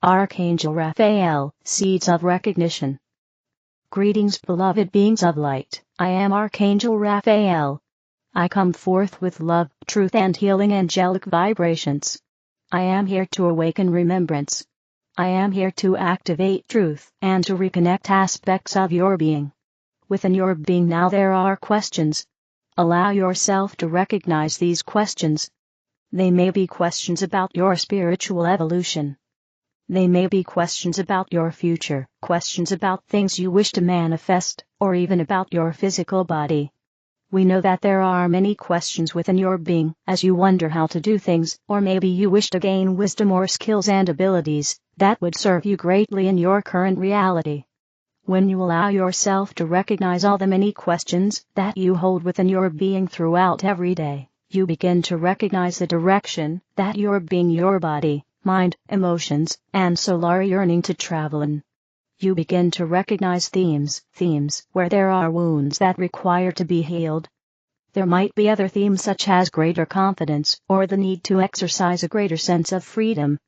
Archangel Raphael, Seeds of Recognition. Greetings, beloved beings of light. I am Archangel Raphael. I come forth with love, truth and healing angelic vibrations. I am here to awaken remembrance. I am here to activate truth and to reconnect aspects of your being. Within your being now there are questions. Allow yourself to recognize these questions. They may be questions about your spiritual evolution. They may be questions about your future, questions about things you wish to manifest, or even about your physical body. We know that there are many questions within your being as you wonder how to do things, or maybe you wish to gain wisdom or skills and abilities that would serve you greatly in your current reality. When you allow yourself to recognize all the many questions that you hold within your being throughout every day, you begin to recognize the direction that your being, your body, mind, emotions, and soul are yearning to travel in. You begin to recognize themes where there are wounds that require to be healed. There might be other themes such as greater confidence or the need to exercise a greater sense of freedom.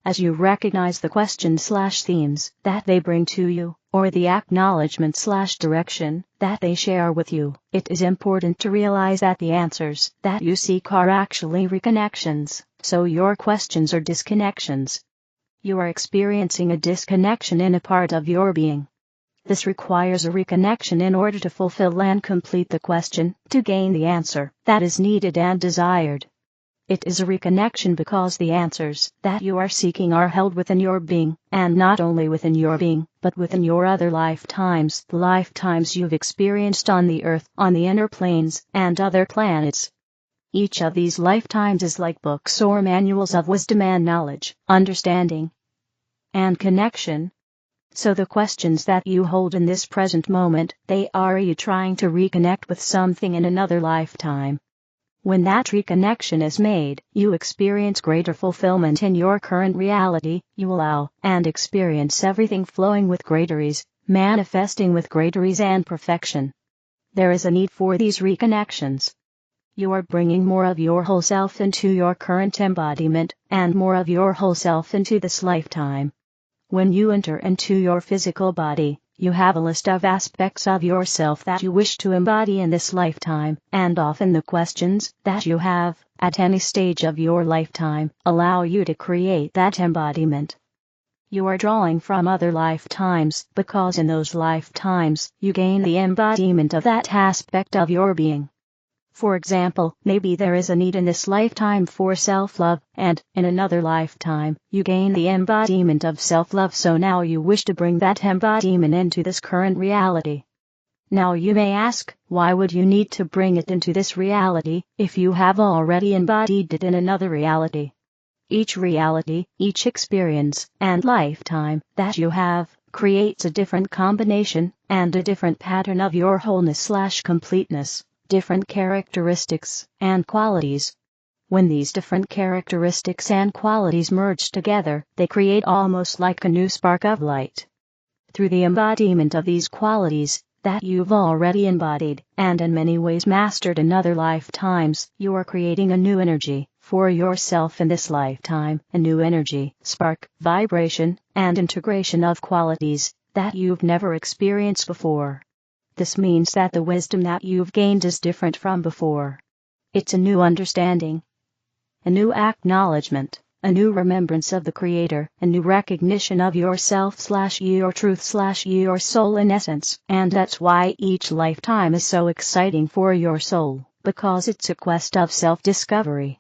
As you recognize the questions/themes that they bring to you, or the acknowledgement/direction that they share with you, it is important to realize that the answers that you seek are actually reconnections, so your questions are disconnections. You are experiencing a disconnection in a part of your being. This requires a reconnection in order to fulfill and complete the question, to gain the answer that is needed and desired. It is a reconnection because the answers that you are seeking are held within your being, and not only within your being, but within your other lifetimes, the lifetimes you've experienced on the earth, on the inner planes, and other planets. Each of these lifetimes is like books or manuals of wisdom and knowledge, understanding, and connection. So the questions that you hold in this present moment, they are you trying to reconnect with something in another lifetime. When that reconnection is made, you experience greater fulfillment in your current reality, you allow and experience everything flowing with greater ease, manifesting with greater ease and perfection. There is a need for these reconnections. You are bringing more of your whole self into your current embodiment, and more of your whole self into this lifetime. When you enter into your physical body, you have a list of aspects of yourself that you wish to embody in this lifetime, and often the questions that you have, at any stage of your lifetime, allow you to create that embodiment. You are drawing from other lifetimes, because in those lifetimes, you gain the embodiment of that aspect of your being. For example, maybe there is a need in this lifetime for self-love, and, in another lifetime, you gain the embodiment of self-love, so now you wish to bring that embodiment into this current reality. Now you may ask, why would you need to bring it into this reality, if you have already embodied it in another reality? Each reality, each experience, and lifetime that you have, creates a different combination, and a different pattern of your wholeness/completeness. Different characteristics and qualities. When these different characteristics and qualities merge together, they create almost like a new spark of light. Through the embodiment of these qualities that you've already embodied, and in many ways mastered in other lifetimes, you are creating a new energy for yourself in this lifetime, a new energy, spark, vibration, and integration of qualities that you've never experienced before. This means that the wisdom that you've gained is different from before. It's a new understanding, a new acknowledgement, a new remembrance of the Creator, a new recognition of yourself/your truth/your soul in essence, and that's why each lifetime is so exciting for your soul, because it's a quest of self-discovery.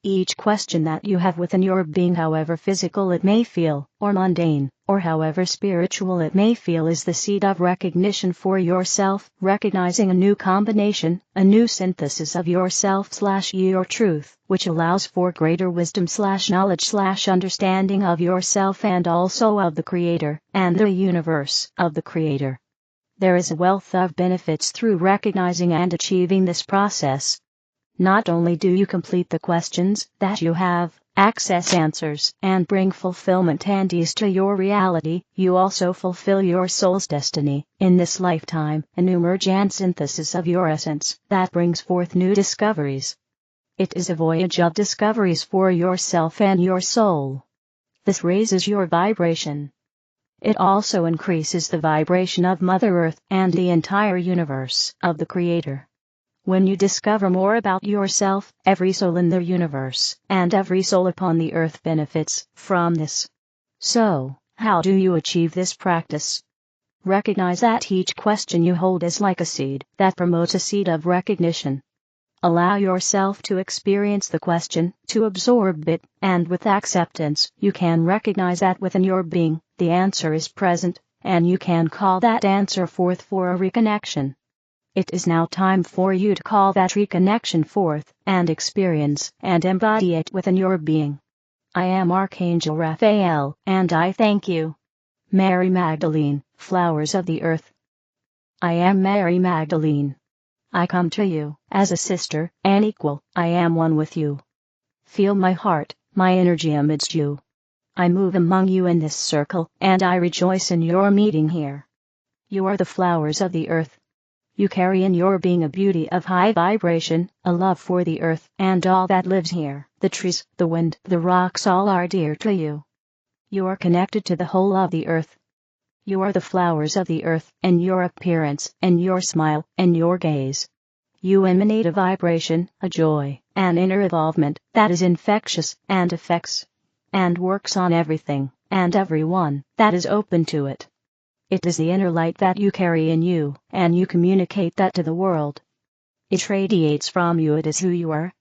Each question that you have within your being, however physical it may feel, or mundane, or however spiritual it may feel, is the seed of recognition for yourself, recognizing a new combination, a new synthesis of yourself/your truth, which allows for greater wisdom/knowledge/understanding of yourself and also of the Creator, and the universe of the Creator. There is a wealth of benefits through recognizing and achieving this process. Not only do you complete the questions that you have, access answers, and bring fulfillment and ease to your reality, you also fulfill your soul's destiny in this lifetime, a new merge and synthesis of your essence that brings forth new discoveries. It is a voyage of discoveries for yourself and your soul. This raises your vibration. It also increases the vibration of Mother Earth and the entire universe of the Creator. When you discover more about yourself, every soul in the universe and every soul upon the earth benefits from this. So, how do you achieve this practice? Recognize that each question you hold is like a seed that promotes a seed of recognition. Allow yourself to experience the question, to absorb it, and with acceptance, you can recognize that within your being, the answer is present, and you can call that answer forth for a reconnection. It is now time for you to call that reconnection forth, and experience and embody it within your being. I am Archangel Raphael, and I thank you. Mary Magdalene, Flowers of the Earth. I am Mary Magdalene. I come to you, as a sister, an equal, I am one with you. Feel my heart, my energy amidst you. I move among you in this circle, and I rejoice in your meeting here. You are the flowers of the earth. You carry in your being a beauty of high vibration, a love for the earth, and all that lives here, the trees, the wind, the rocks all are dear to you. You are connected to the whole of the earth. You are the flowers of the earth, in your appearance, in your smile, in your gaze. You emanate a vibration, a joy, an inner evolvement, that is infectious, and affects, and works on everything, and everyone, that is open to it. It is the inner light that you carry in you, and you communicate that to the world. It radiates from you, it is who you are.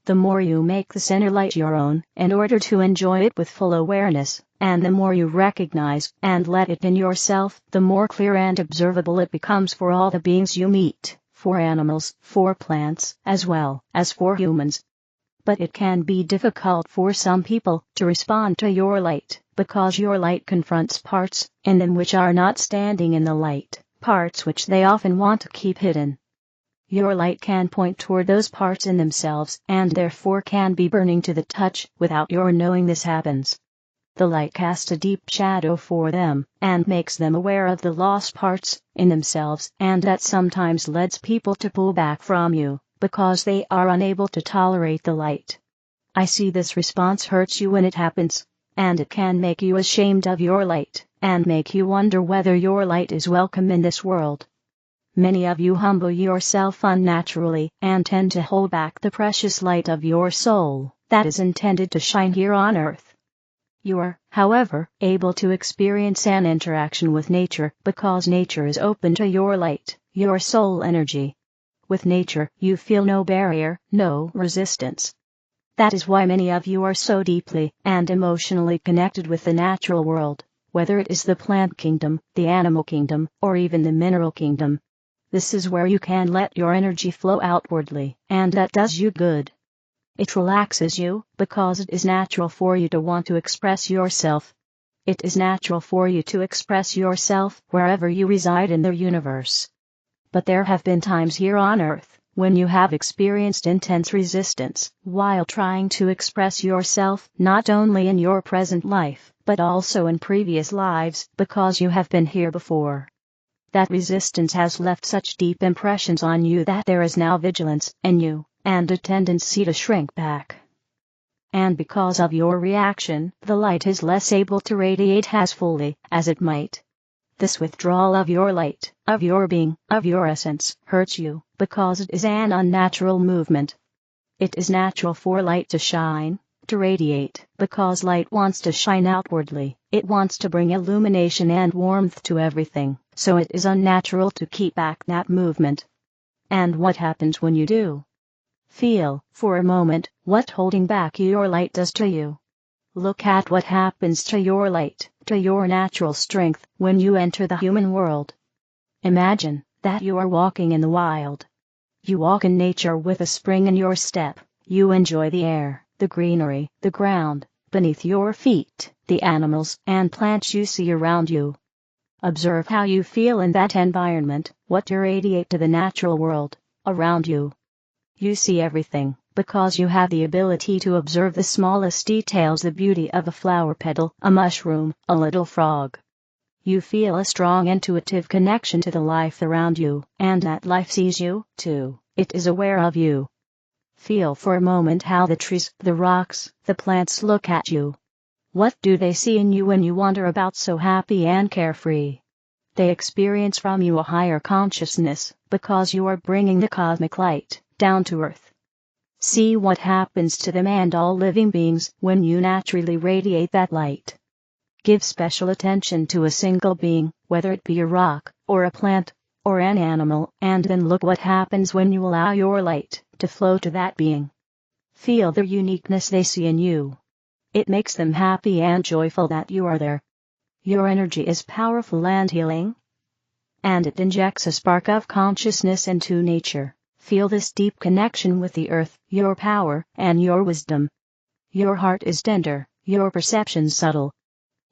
The more you make this inner light your own, in order to enjoy it with full awareness, and the more you recognize and let it in yourself, the more clear and observable it becomes for all the beings you meet, for animals, for plants, as well as for humans. But it can be difficult for some people to respond to your light, because your light confronts parts in them which are not standing in the light, parts which they often want to keep hidden. Your light can point toward those parts in themselves, and therefore can be burning to the touch, without your knowing this happens. The light casts a deep shadow for them, and makes them aware of the lost parts in themselves, and that sometimes leads people to pull back from you, because they are unable to tolerate the light. I see this response hurts you when it happens, and it can make you ashamed of your light, and make you wonder whether your light is welcome in this world. Many of you humble yourself unnaturally, and tend to hold back the precious light of your soul, that is intended to shine here on earth. You are, however, able to experience an interaction with nature, because nature is open to your light, your soul energy. With nature, you feel no barrier, no resistance. That is why many of you are so deeply and emotionally connected with the natural world, whether it is the plant kingdom, the animal kingdom, or even the mineral kingdom. This is where you can let your energy flow outwardly, and that does you good. It relaxes you, because it is natural for you to want to express yourself. It is natural for you to express yourself wherever you reside in the universe. But there have been times here on earth when you have experienced intense resistance while trying to express yourself, not only in your present life, but also in previous lives, because you have been here before. That resistance has left such deep impressions on you that there is now vigilance in you, and a tendency to shrink back. And because of your reaction, the light is less able to radiate as fully as it might. This withdrawal of your light, of your being, of your essence, hurts you, because it is an unnatural movement. It is natural for light to shine, to radiate, because light wants to shine outwardly, it wants to bring illumination and warmth to everything, so it is unnatural to keep back that movement. And what happens when you do? Feel, for a moment, what holding back your light does to you. Look at what happens to your light, to your natural strength, when you enter the human world. Imagine that you are walking in the wild. You walk in nature with a spring in your step, you enjoy the air, the greenery, the ground beneath your feet, the animals and plants you see around you. Observe how you feel in that environment, what you radiate to the natural world around you. You see everything, because you have the ability to observe the smallest details, the beauty of a flower petal, a mushroom, a little frog. You feel a strong intuitive connection to the life around you, and that life sees you, too, it is aware of you. Feel for a moment how the trees, the rocks, the plants look at you. What do they see in you when you wander about so happy and carefree? They experience from you a higher consciousness, because you are bringing the cosmic light down to earth. See what happens to them and all living beings when you naturally radiate that light. Give special attention to a single being, whether it be a rock, or a plant, or an animal, and then look what happens when you allow your light to flow to that being. Feel the uniqueness they see in you. It makes them happy and joyful that you are there. Your energy is powerful and healing, and it injects a spark of consciousness into nature. Feel this deep connection with the earth, your power, and your wisdom. Your heart is tender, your perception subtle.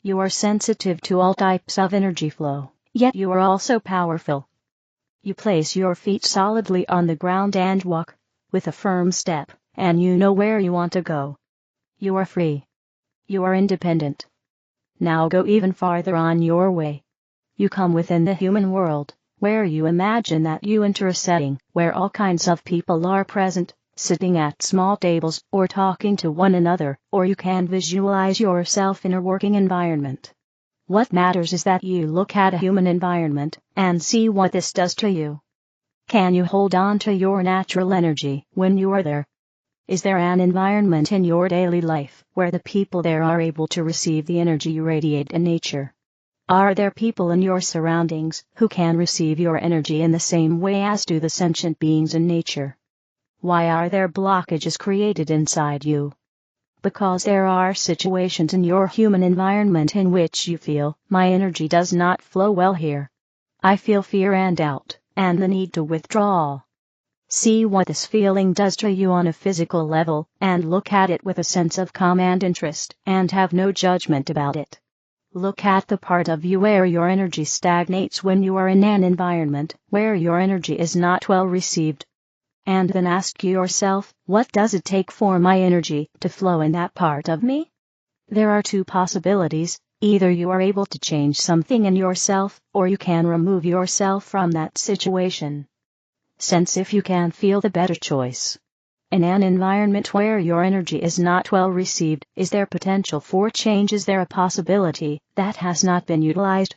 You are sensitive to all types of energy flow, yet you are also powerful. You place your feet solidly on the ground and walk with a firm step, and you know where you want to go. You are free. You are independent. Now go even farther on your way. You come within the human world, where you imagine that you enter a setting where all kinds of people are present, sitting at small tables or talking to one another, or you can visualize yourself in a working environment. What matters is that you look at a human environment and see what this does to you. Can you hold on to your natural energy when you are there? Is there an environment in your daily life where the people there are able to receive the energy you radiate in nature? Are there people in your surroundings who can receive your energy in the same way as do the sentient beings in nature? Why are there blockages created inside you? Because there are situations in your human environment in which you feel, my energy does not flow well here. I feel fear and doubt, and the need to withdraw. See what this feeling does to you on a physical level, and look at it with a sense of calm and interest, and have no judgment about it. Look at the part of you where your energy stagnates when you are in an environment where your energy is not well received. And then ask yourself, what does it take for my energy to flow in that part of me? There are two possibilities: either you are able to change something in yourself, or you can remove yourself from that situation. Sense if you can feel the better choice. In an environment where your energy is not well received, is there potential for change? Is there a possibility that has not been utilized?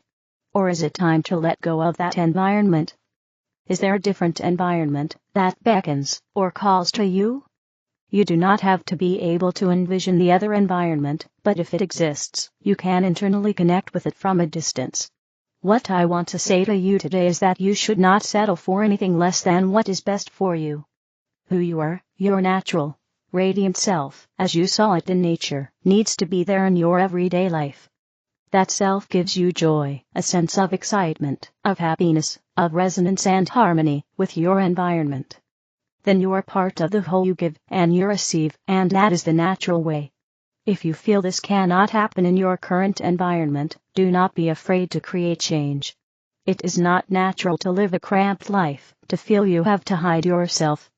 Or is it time to let go of that environment? Is there a different environment that beckons or calls to you? You do not have to be able to envision the other environment, but if it exists, you can internally connect with it from a distance. What I want to say to you today is that you should not settle for anything less than what is best for you. Who you are, your natural, radiant self, as you saw it in nature, needs to be there in your everyday life. That self gives you joy, a sense of excitement, of happiness, of resonance and harmony with your environment. Then you are part of the whole. You give and you receive, and that is the natural way. If you feel this cannot happen in your current environment, do not be afraid to create change. It is not natural to live a cramped life, to feel you have to hide yourself.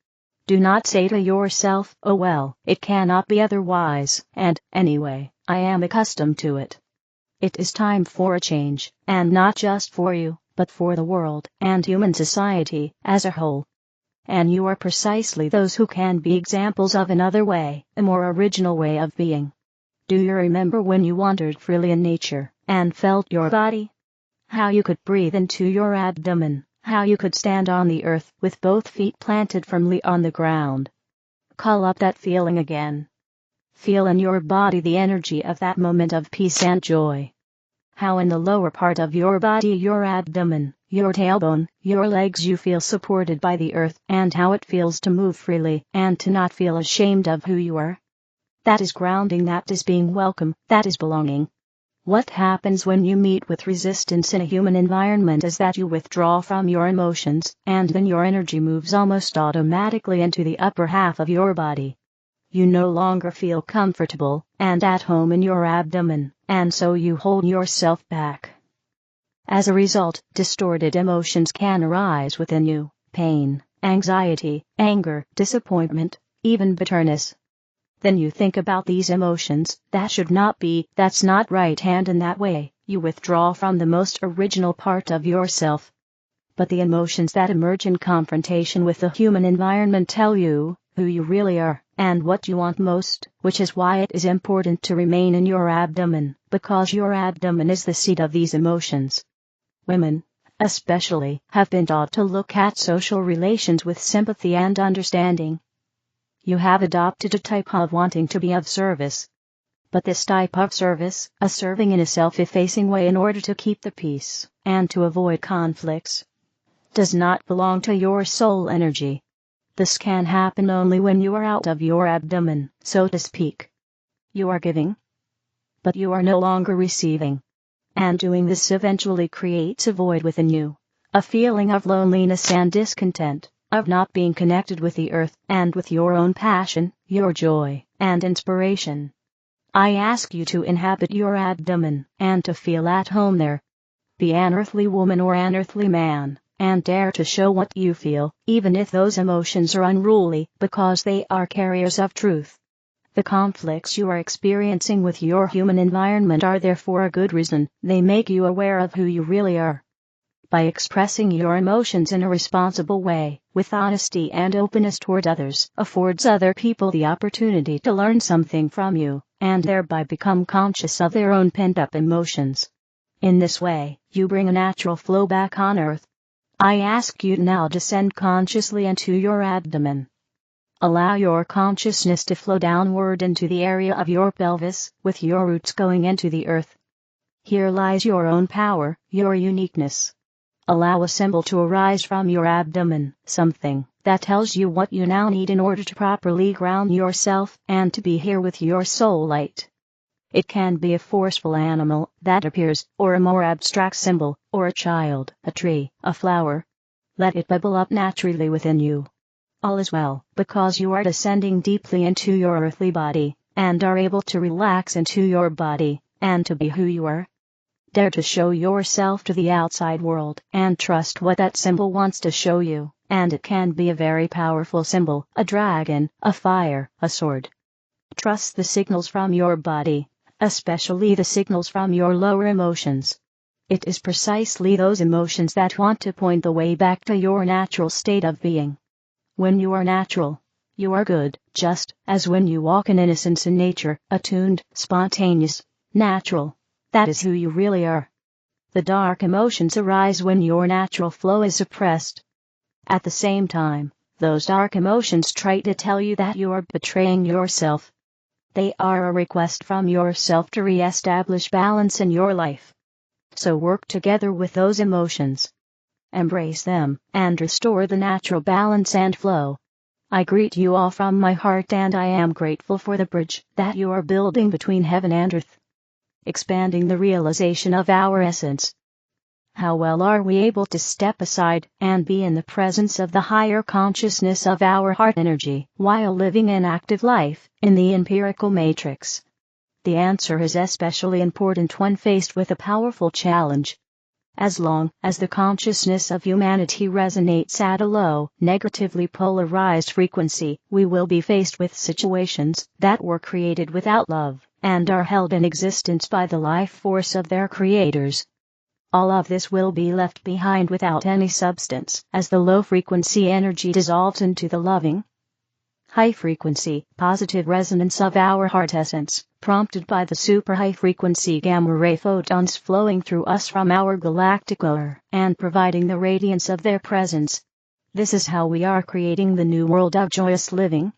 Do not say to yourself, oh well, it cannot be otherwise, and, anyway, I am accustomed to it. It is time for a change, and not just for you, but for the world and human society as a whole. And you are precisely those who can be examples of another way, a more original way of being. Do you remember when you wandered freely in nature, and felt your body? How you could breathe into your abdomen, how you could stand on the earth with both feet planted firmly on the ground. Call up that feeling again. Feel in your body the energy of that moment of peace and joy. How in the lower part of your body, your abdomen, your tailbone, your legs, you feel supported by the earth, and how it feels to move freely and to not feel ashamed of who you are. That is grounding, that is being welcome, that is belonging. What happens when you meet with resistance in a human environment is that you withdraw from your emotions, and then your energy moves almost automatically into the upper half of your body. You no longer feel comfortable and at home in your abdomen, and so you hold yourself back. As a result, distorted emotions can arise within you: pain, anxiety, anger, disappointment, even bitterness. Then you think about these emotions, that should not be, that's not right, and in that way, you withdraw from the most original part of yourself. But the emotions that emerge in confrontation with the human environment tell you who you really are, and what you want most, which is why it is important to remain in your abdomen, because your abdomen is the seat of these emotions. Women, especially, have been taught to look at social relations with sympathy and understanding. You have adopted a type of wanting to be of service. But this type of service, a serving in a self-effacing way in order to keep the peace, and to avoid conflicts, does not belong to your soul energy. This can happen only when you are out of your abdomen, so to speak. You are giving, but you are no longer receiving. And doing this eventually creates a void within you, a feeling of loneliness and discontent, of not being connected with the earth and with your own passion, your joy, and inspiration. I ask you to inhabit your abdomen, and to feel at home there. Be an earthly woman or an earthly man, and dare to show what you feel, even if those emotions are unruly, because they are carriers of truth. The conflicts you are experiencing with your human environment are there for a good reason. They make you aware of who you really are. By expressing your emotions in a responsible way, with honesty and openness toward others, affords other people the opportunity to learn something from you, and thereby become conscious of their own pent-up emotions. In this way, you bring a natural flow back on earth. I ask you now to descend consciously into your abdomen. Allow your consciousness to flow downward into the area of your pelvis, with your roots going into the earth. Here lies your own power, your uniqueness. Allow a symbol to arise from your abdomen, something that tells you what you now need in order to properly ground yourself and to be here with your soul light. It can be a forceful animal that appears, or a more abstract symbol, or a child, a tree, a flower. Let it bubble up naturally within you. All is well, because you are descending deeply into your earthly body, and are able to relax into your body, and to be who you are. Dare to show yourself to the outside world, and trust what that symbol wants to show you, and it can be a very powerful symbol, a dragon, a fire, a sword. Trust the signals from your body, especially the signals from your lower emotions. It is precisely those emotions that want to point the way back to your natural state of being. When you are natural, you are good, just as when you walk in innocence in nature, attuned, spontaneous, natural. That is who you really are. The dark emotions arise when your natural flow is suppressed. At the same time, those dark emotions try to tell you that you are betraying yourself. They are a request from yourself to re-establish balance in your life. So work together with those emotions. Embrace them, and restore the natural balance and flow. I greet you all from my heart, and I am grateful for the bridge that you are building between heaven and earth, expanding the realization of our essence. How well are we able to step aside and be in the presence of the higher consciousness of our heart energy, while living an active life in the empirical matrix? The answer is especially important when faced with a powerful challenge. As long as the consciousness of humanity resonates at a low, negatively polarized frequency, we will be faced with situations that were created without love, and are held in existence by the life force of their creators. All of this will be left behind without any substance, as the low-frequency energy dissolves into the loving, high-frequency, positive resonance of our heart essence, prompted by the super-high-frequency gamma-ray photons flowing through us from our galactic core, and providing the radiance of their presence. This is how we are creating the new world of joyous living,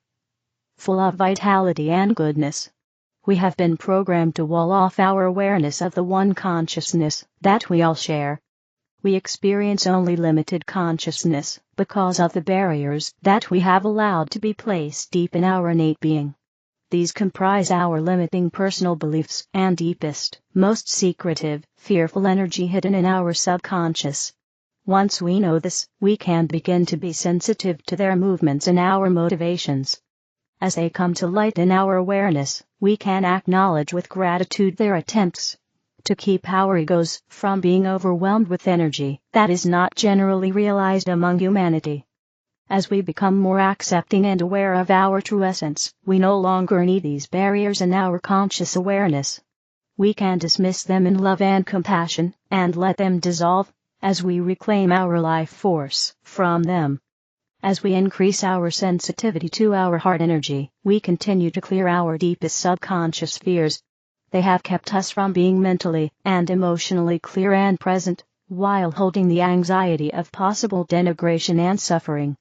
full of vitality and goodness. We have been programmed to wall off our awareness of the one consciousness that we all share. We experience only limited consciousness because of the barriers that we have allowed to be placed deep in our innate being. These comprise our limiting personal beliefs and deepest, most secretive, fearful energy hidden in our subconscious. Once we know this, we can begin to be sensitive to their movements and our motivations. As they come to light in our awareness, we can acknowledge with gratitude their attempts to keep our egos from being overwhelmed with energy that is not generally realized among humanity. As we become more accepting and aware of our true essence, we no longer need these barriers in our conscious awareness. We can dismiss them in love and compassion, and let them dissolve, as we reclaim our life force from them. As we increase our sensitivity to our heart energy, we continue to clear our deepest subconscious fears. They have kept us from being mentally and emotionally clear and present, while holding the anxiety of possible denigration and suffering.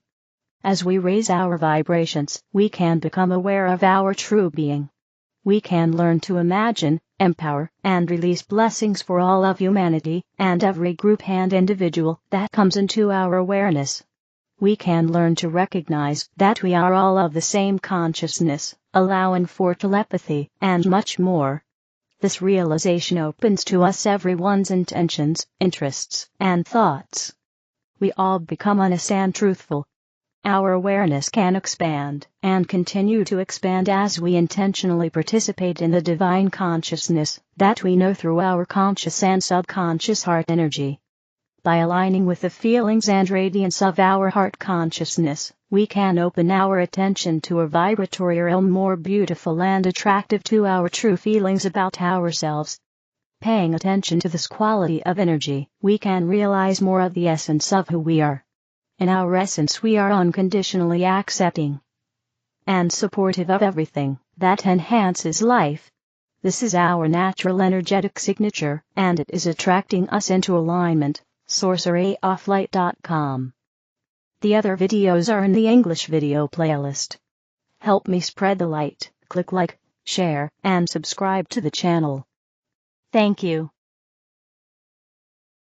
As we raise our vibrations, we can become aware of our true being. We can learn to imagine, empower, and release blessings for all of humanity, and every group and individual that comes into our awareness. We can learn to recognize that we are all of the same consciousness, allowing for telepathy, and much more. This realization opens to us everyone's intentions, interests, and thoughts. We all become honest and truthful. Our awareness can expand, and continue to expand as we intentionally participate in the divine consciousness that we know through our conscious and subconscious heart energy. By aligning with the feelings and radiance of our heart consciousness, we can open our attention to a vibratory realm more beautiful and attractive to our true feelings about ourselves. Paying attention to this quality of energy, we can realize more of the essence of who we are. In our essence, we are unconditionally accepting and supportive of everything that enhances life. This is our natural energetic signature, and it is attracting us into alignment. sorceryofflight.com. The other videos are in the English video playlist. Help me spread the light. Click like, share, and subscribe to the channel. Thank you.